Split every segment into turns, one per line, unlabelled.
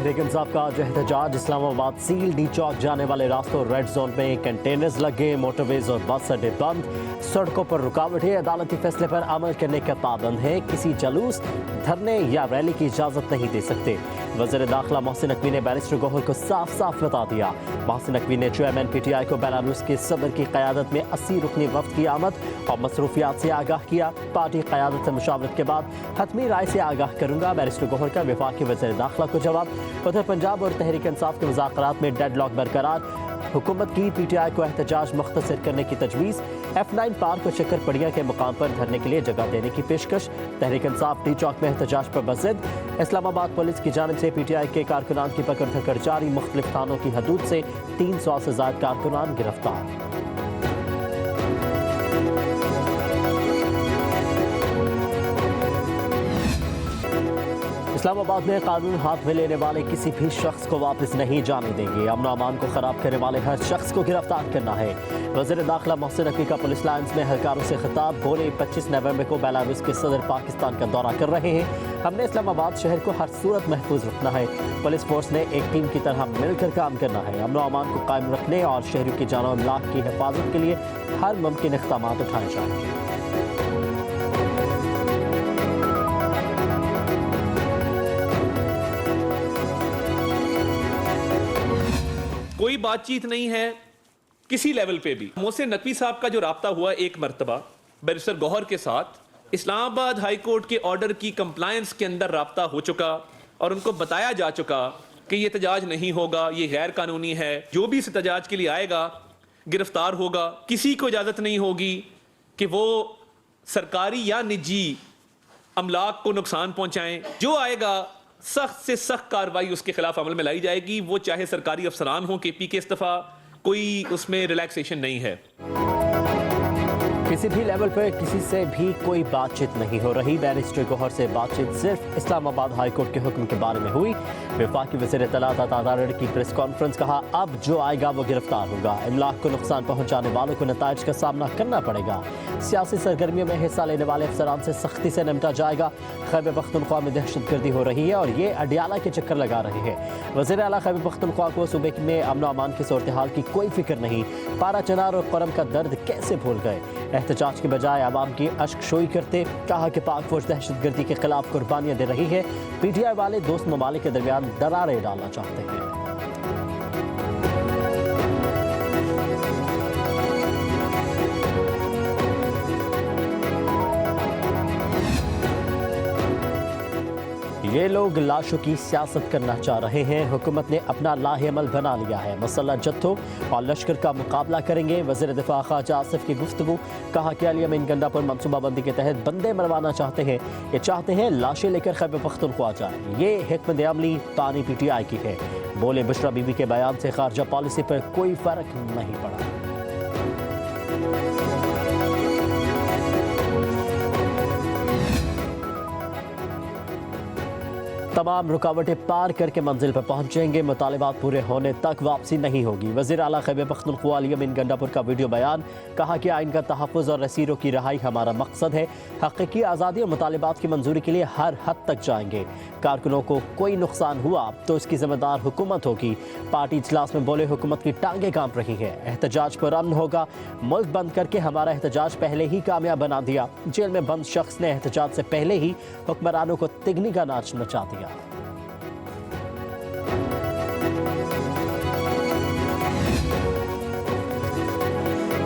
तहरीक इंसाफ का आज एहतजाज। इस्लामाबाद सील, डी चौक जाने वाले रास्तों रेड जोन में कंटेनर्स लगे, मोटरवेज और बस अड्डे बंद, सड़कों पर रुकावटें। अदालती फैसले पर अमल करने का पाबंद है, किसी जुलूस, धरने या रैली की इजाजत नहीं दे सकते। वज़ीर दाखिला मोहसिन नकवी ने बैरिस्टर गौहर को साफ साफ बता दिया। मोहसिन नकवी ने चेयरमैन PTI को बेलारूस के सदर की क़यादत में 80 रुकनी वफ्द की आमद और मसरूफियात से आगाह किया। पार्टी क़यादत से मुशावरत के बाद हतमी राय से आगाह करूंगा, बैरिस्टर गौहर का वफाकी वज़ीर दाखिला को जवाब। उधर पंजाब और तहरीक इंसाफ के मुज़ाकरात में डेडलॉक बरकरार। हुकूमत की PTI को एहतजाज मुख्तसर करने की तजवीज़। F9 पार्क और चक्कर पड़िया के मुकाम पर धरने के लिए जगह देने की पेशकश। तहरीक इंसाफ डी चौक में एहतजाज पर बज़िद। इस्लामाबाद पुलिस की जानिब से PTI के कारकुनान की पकड़ धकड़ जारी। मुख्तलिफ थानों की हदूद से 300 से ज़ायद कारकुनान गिरफ्तार। इस्लामाबाद में कानून हाथ में लेने वाले किसी भी शख्स को वापस नहीं जाने देंगे। अमन अमान को खराब करने वाले हर शख्स को गिरफ्तार करना है। वज़ीर दाखिला मोहसिन नकवी का पुलिस लाइन्स में एहलकारों से खिताब। बोले 25 नवंबर को बेलारूस के सदर पाकिस्तान का दौरा कर रहे हैं। हमने इस्लामाबाद शहर को हर सूरत महफूज रखना है। पुलिस फोर्स ने एक टीम की तरह मिलकर काम करना है। अमन अमान को कायम रखने और शहरों की जान और माल की हिफाजत के लिए हर मुमकिन इक़दाम उठाए जाएंगे।
कोई बातचीत नहीं है किसी लेवल पे भी। मोहसिन नकवी साहब का जो राब्ता हुआ एक मरतबा बैरिस्टर गौहर के साथ, इस्लामाबाद हाई कोर्ट के ऑर्डर की कंप्लायंस के अंदर राब्ता हो चुका और उनको बताया जा चुका कि ये एहतजाज नहीं होगा, ये गैर कानूनी है। जो भी इस एहतजाज के लिए आएगा गिरफ्तार होगा। किसी को इजाज़त नहीं होगी कि वो सरकारी या निजी अमलाक को नुकसान पहुंचाएं। जो आएगा सख्त से सख्त कार्रवाई उसके खिलाफ अमल में लाई जाएगी। वो चाहे सरकारी अफसरान हो, KP के इस्तीफा, कोई उसमें रिलैक्सेशन नहीं है।
किसी भी लेवल पर किसी से भी कोई बातचीत नहीं हो रही। बैरिस्टर गौहर से बातचीत सिर्फ इस्लामाबाद हाई कोर्ट के हुक्म के बारे में हुई। वफाकी वज़ीर इत्तलात अतादार की प्रेस कॉन्फ्रेंस, कहा अब जो आएगा वो गिरफ्तार होगा। इमलाक को नुकसान पहुंचाने वालों को नताइज का सामना करना पड़ेगा। सियासी सरगर्मियों में हिस्सा लेने वाले अफसरान से सख्ती से निपटा जाएगा। खैबर पख्तूनख्वा में दहशतगर्दी हो रही है और ये अडियाला के चक्कर लगा रहे हैं। वज़ीर आला खैबर पख्तूनख्वा को सूबे में अमन अमान की सूरत हाल की कोई फिक्र नहीं। पारा चनार और करम का दर्द कैसे भूल गए। एहतजाज के बजाय आवाम की अश्कशोई करते। कहा कि पाक फौज दहशतगर्दी के खिलाफ कुर्बानियां दे रही है। PTI वाले दोस्त ममालिक के दरमियान दरारें डालना चाहते हैं। ये लोग लाशों की सियासत करना चाह रहे हैं। हुकूमत ने अपना लाहेअमल बना लिया है। मसल्लह जत्थों और लश्कर का मुकाबला करेंगे। वज़ीर दिफा ख्वाजा आसिफ की गुफ्तगू, कहा कि अली अमीन गंडापुर मनसूबाबंदी के तहत बंदे मरवाना चाहते हैं। ये चाहते हैं लाशें लेकर खैबर पख्तूनख्वा जाए। ये हिकमत अमली तानी PTI की है। बोले बुशरा बीबी के बयान से खारजा पॉलिसी पर कोई फ़र्क नहीं पड़ा। तमाम रुकावटें पार करके मंजिल पर पहुंचेंगे। मुतालिबात पूरे होने तक वापसी नहीं होगी। वज़ीर आला खैबर पख्तूनख्वा अली अमीन गंडापुर का वीडियो बयान, कहा कि आइन का तहफ़्फ़ुज़ और रसीरों की रहाई हमारा मकसद है। हक़ीक़ी आज़ादी और मुतालिबात की मंजूरी के लिए हर हद तक जाएंगे। कारकुनों को कोई नुकसान हुआ तो इसकी जिम्मेदार हुकूमत होगी। पार्टी इजलास में बोले हुकूमत की टांगें कांप रही हैं। एहतजाज पर अमन होगा। मुल्क बंद करके हमारा एहतजाज पहले ही कामयाब बना दिया। जेल में बंद शख्स ने एहतजाज से पहले ही हुक्मरानों को तिगनी का नाच नचा दिया।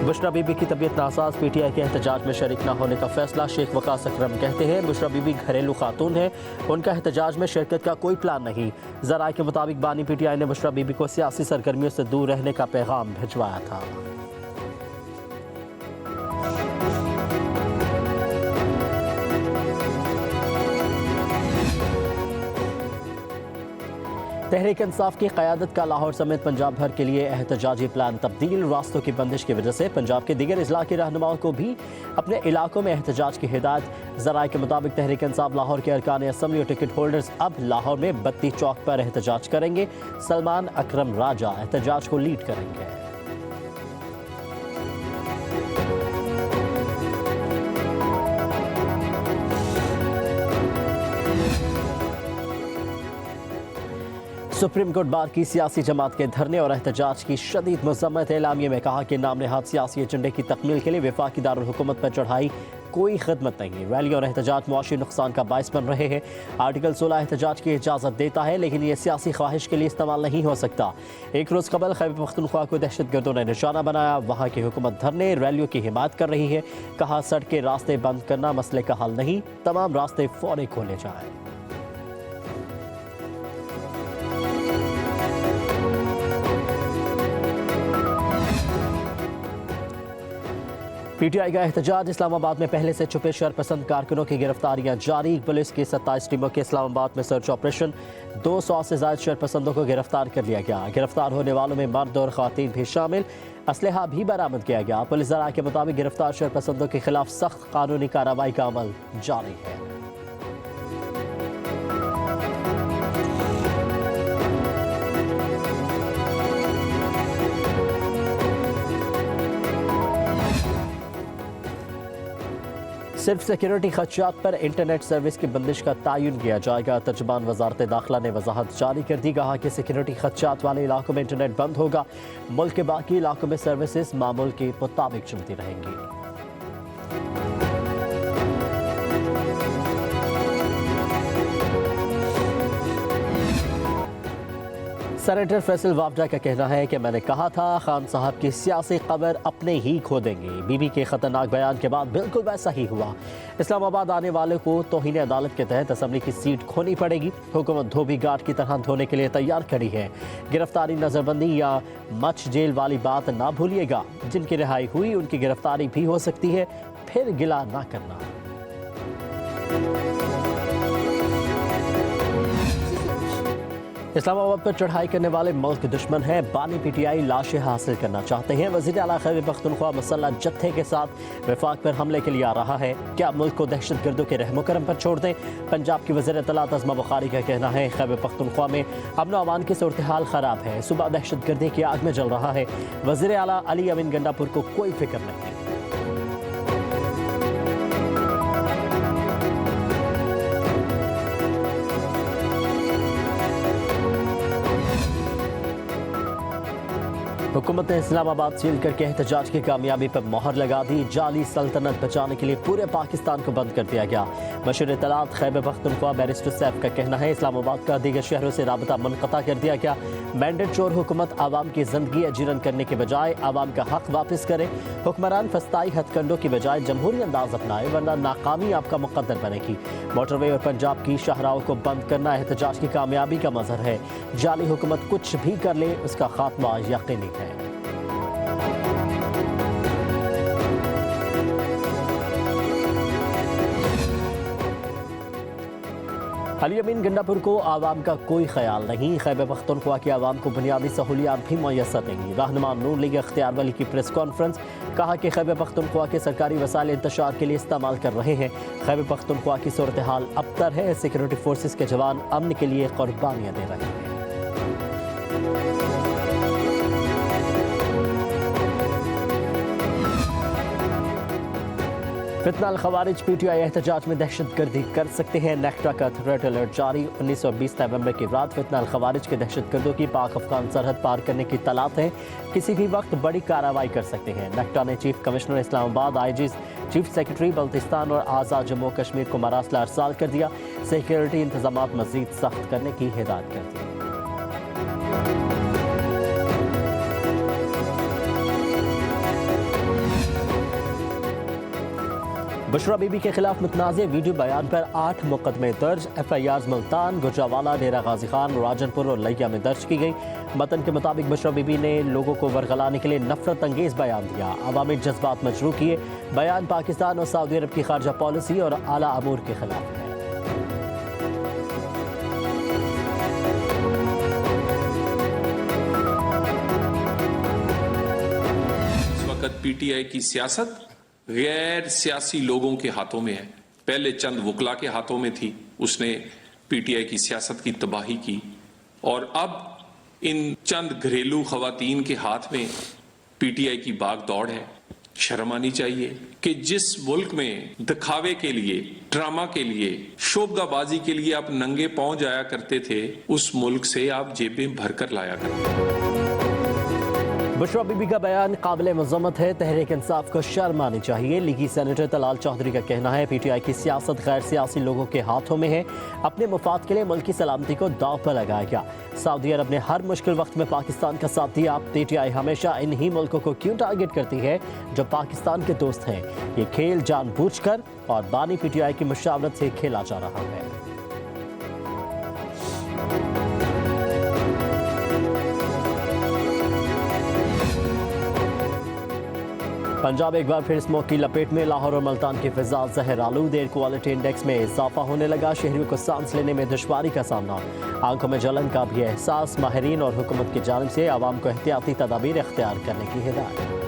बुशरा बीबी की तबीयत नासाज, PTI के एहतजाज में शरीक न होने का फैसला। शेख वकास अकरम कहते हैं बुशरा बीबी घरेलू खातून है, उनका एहतजाज में शिरकत का कोई प्लान नहीं। ज़राए के मुताबिक बानी PTI ने बुशरा बीबी को सियासी सरगर्मियों से दूर रहने का पैगाम भिजवाया था। तहरीक इंसाफ की क़यादत का लाहौर समेत पंजाब भर के लिए एहतजाजी प्लान तब्दील। रास्तों की बंदिश की वजह से पंजाब के दीगर अजला के रहनुमाओं को भी अपने इलाकों में एहतजाज की हिदायत। ज़राए के मुताबिक तहरीक इंसाफ लाहौर के अरकान असम्बली और टिकट होल्डर्स अब लाहौर में बत्ती चौक पर एहतजाज करेंगे। सलमान अकरम राजा एहतजाज को लीड करेंगे। सुप्रीम कोर्ट बार की सियासी जमात के धरने और एहतजाज की शदीद मजम्मत। एलामिये में कहा कि नाम नेहाद सियासी एजेंडे की तकमील के लिए वफाकी दारुल हुकूमत पर चढ़ाई कोई खिदमत नहीं। रैली और एहतजाज मुआशी नुकसान का बायस बन रहे हैं। आर्टिकल 16 एहतजाज की इजाज़त देता है, लेकिन ये सियासी ख्वाहिश के लिए इस्तेमाल नहीं हो सकता। एक रोज़ कबल खैबर पख्तूनख्वा को दहशतगर्दों ने निशाना बनाया। वहाँ की हुकूमत धरने रैलियों की हिमायत कर रही है। कहा सड़कें रास्ते बंद करना मसले का हल नहीं, तमाम रास्ते फौरी खोले जाएं। पीटीआई का एहतजाज। इस्लामाबाद में पहले से छुपे शरपसंद कारकुनों की गिरफ्तारियां जारी। पुलिस की 27 टीमों के इस्लामाबाद में सर्च ऑपरेशन। 200 से ज्यादा शरपसंदों को गिरफ्तार कर लिया गया। गिरफ्तार होने वालों में मर्द और खातीन भी शामिल। असलहा भी बरामद किया गया। पुलिस ज़राए के मुताबिक गिरफ्तार शरपसंदों के खिलाफ सख्त कानूनी कार्रवाई का अमल जारी है। सिर्फ सिक्योरिटी खदशात पर इंटरनेट सर्विस की बंदिश का तयन किया जाएगा। तर्जुमान वजारत दाखिला ने वजाहत जारी कर दी। कहा कि सिक्योरिटी खदशात वाले इलाकों में इंटरनेट बंद होगा। मुल्क के बाकी इलाकों में सर्विसेज मामूल के मुताबिक चलती रहेंगी। सेनेटर फैसल वावडा का कहना है कि मैंने कहा था खान साहब की सियासी कब्र अपने ही खो देंगे। बीबी के खतरनाक बयान के बाद बिल्कुल वैसा ही हुआ। इस्लामाबाद आने वाले को तौहीन अदालत के तहत असम्बली की सीट खोनी पड़ेगी। हुकूमत धोबी घाट की तरह धोने के लिए तैयार खड़ी है। गिरफ्तारी नजरबंदी या मच जेल वाली बात ना भूलिएगा। जिनकी रिहाई हुई उनकी गिरफ्तारी भी हो सकती है, फिर गिला ना करना। इस्लामाबाद पर चढ़ाई करने वाले मुल्क दुश्मन हैं। बानी पीटीआई लाशें हासिल करना चाहते हैं। वज़ीर आला खैबर पख्तूनख्वा मुसल्लह जत्थे के साथ वफाक पर हमले के लिए आ रहा है। क्या मुल्क को दहशतगर्दों के रहमो करम पर छोड़ दें? पंजाब की वज़ीर इत्तलात अज़मा बुखारी का कहना है खैबर पख्तूनख्वा में अमन व अमान की सूरत हाल ख़राब है। सुबह दहशतगर्दी की आग में जल रहा है। वज़ीर आला अली अमीन गंडापुर को कोई फिक्र नहीं। हुकूमत ने इस्लामाबाद सील करके एहतजाज की कामयाबी पर मोहर लगा दी। जाली सल्तनत बचाने के लिए पूरे पाकिस्तान को बंद कर दिया गया। मशहूर इत्तलात खैबर पख्तूनख्वा बैरिस्टर सैफ का कहना है इस्लामाबाद का दीगर शहरों से राबता मुनक़ता कर दिया गया। मैंडेट चोर हुकूमत आवाम की जिंदगी अजीरन करने के बजाय आवाम का हक वापस करे। हुक्मरान फस्ताई हथकंडों की बजाय जमहूरी अंदाज अपनाए, वरना नाकामी आपका मुकद्दर बनेगी। मोटरवे और पंजाब की शाहराहों को बंद करना एहतजाज की कामयाबी का मजहर है। जाली हुकूमत कुछ भी कर ले, उसका खात्मा यकीनी है। अली अमीन गंडापुर को आवाम का कोई ख्याल नहीं। खैबर पख्तूनख्वा की आवाम को बुनियादी सहूलियात भी मुयस्सर नहीं। रहनुमा नून लीग इख्तियार वली की प्रेस कॉन्फ्रेंस। कहा कि खैबर पख्तूनख्वा के सरकारी वसाइल इंतशार के लिए इस्तेमाल कर रहे हैं। खैबर पख्तूनख्वा की सूरत हाल अबतर है। सिक्योरिटी फोर्सेस के जवान अमन के लिए कुर्बानियां दे रहे हैं। फितना अल खवारिज पीटीआई एहतजाज में दहशतगर्दी कर सकते हैं। नेक्टा का रेड अलर्ट जारी। 19 और 20 नवंबर की रात फितना अल खवारिज के दहशतगर्दों की पाक अफगान सरहद पार करने की तलाश है। किसी भी वक्त बड़ी कार्रवाई कर सकते हैं। नेक्टा ने chief commissioner Islamabad, IG, chief secretary Baltistan और आज़ाद जम्मू कश्मीर को मरासला अरसाल कर दिया। सिक्योरिटी इंतजाम मजीद सख्त करने की हिदायत कर दी। बुशरा बीबी के खिलाफ मुतनाज़ वीडियो बयान पर 8 मुकदमे दर्ज। FIRs मुल्तान, गुजरावाला, डेरा गाजी खान, राजनपुर और लिया में दर्ज की गई। मतन के मुताबिक बुशरा बीबी ने लोगों को वरगलाने के लिए नफरत अंगेज बयान दिया। अवामी जज्बात मजरू किए। बयान पाकिस्तान और सऊदी अरब की खारजा पॉलिसी और आला अमूर के खिलाफ है।
इस वक्त PTI की सियासत गैर सियासी लोगों के हाथों में है। पहले चंद वकला के हाथों में थी, उसने PTI की सियासत की तबाही की, और अब इन चंद घरेलू खवातीन के हाथ में PTI की भाग दौड़ है। शर्म आनी चाहिए कि जिस मुल्क में दिखावे के लिए, ड्रामा के लिए, शोबगाबाजी के लिए आप नंगे पांव जाया करते थे, उस मुल्क से आप जेबें भरकर लाया करते।
बुशरा बीबी का बयान काबिल मज़म्मत है, तहरीक इंसाफ को शर्म आनी चाहिए। लीगी सेनेटर तलाल चौधरी का कहना है पीटीआई की सियासत गैर सियासी लोगों के हाथों में है, अपने मुफाद के लिए मुल्क की सलामती को दांव पर लगाएगा। सऊदी अरब ने हर मुश्किल वक्त में पाकिस्तान का साथ दिया, पीटीआई हमेशा इन्हीं मुल्कों को क्यों टारगेट करती है जो पाकिस्तान के दोस्त हैं। ये खेल जानबूझकर और बानी पीटीआई की मुशावरत से खेला जा रहा है। पंजाब एक बार फिर स्मोक की लपेट में, लाहौर और मुल्तान की फिजा जहर आलूद। एयर क्वालिटी इंडेक्स में इजाफा होने लगा, शहरियों को सांस लेने में दुश्वारी का सामना, आंखों में जलन का भी एहसास। माहिरीन और हुकूमत की जानिब से आवाम को एहतियाती तदाबीर इख्तियार करने की हिदायत।